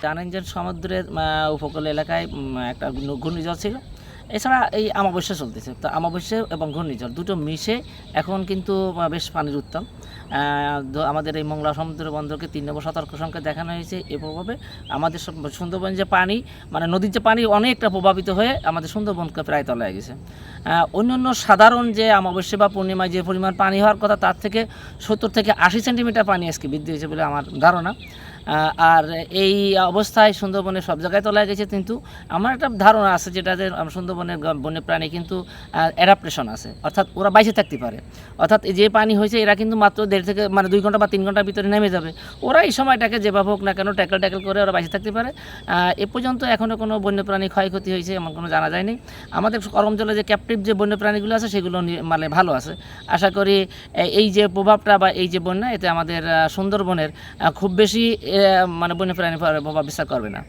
জানেন যে সমুদ্রের উপকূল এলাকায় একটা ঘূর্ণিঝড় ছিল। এছাড়া এই অমাবস্যা চলতেছে, তো অমাবস্যা এবং ঘূর্ণিঝড় দুটো মিশে এখন কিন্তু বেশ পানির উত্তাল। আমাদের এই মোংলা সমুদ্র বন্দরকে ৩ নম্বর সতর্ক সংকেত দেখানো হয়েছে। এ প্রভাবে আমাদের সুন্দরবন যে পানি, মানে নদীর যে পানি অনেকটা প্রভাবিত হয়ে আমাদের সুন্দরবনকে প্রায় তলায় গেছে। অন্যান্য সাধারণ যে অমাবস্যা বা পূর্ণিমায় যে পরিমাণ পানি হওয়ার কথা, তার থেকে ৭০ থেকে ৮০ সেন্টিমিটার পানি আজকে বৃদ্ধি হয়েছে বলে আমার ধারণা। আর এই অবস্থায় সুন্দরবনের সব জায়গায় তলায় গেছে, কিন্তু আমার একটা ধারণা আছে যেটাতে সুন্দরবনের বন্যপ্রাণী কিন্তু অ্যাডাপ্টেশন আছে, অর্থাৎ ওরা বাইচে থাকতে পারে। অর্থাৎ যে পানি হয়েছে এরা কিন্তু মাত্র ১.৫ থেকে ২ ঘন্টা বা ৩ ঘন্টার ভিতরে নেমে যাবে। ওরা এই সময়টাকে যেভাবে হোক না কেন ট্যাকল করে ওরা বাইচে থাকতে পারে। এ পর্যন্ত এখনও কোনো বন্যপ্রাণী ক্ষয়ক্ষতি হয়েছে এমন কোনো জানা যায়নি। আমাদের করমজলে যে ক্যাপটিভ যে বন্যপ্রাণীগুলো আছে সেগুলো মানে ভালো আছে। আশা করি এই যে প্রভাবটা বা এই যে বন্যা, এতে আমাদের সুন্দরবনের খুব বেশি মানে বন্যপ্রাণী প্রভাব বিস্তার করবে না।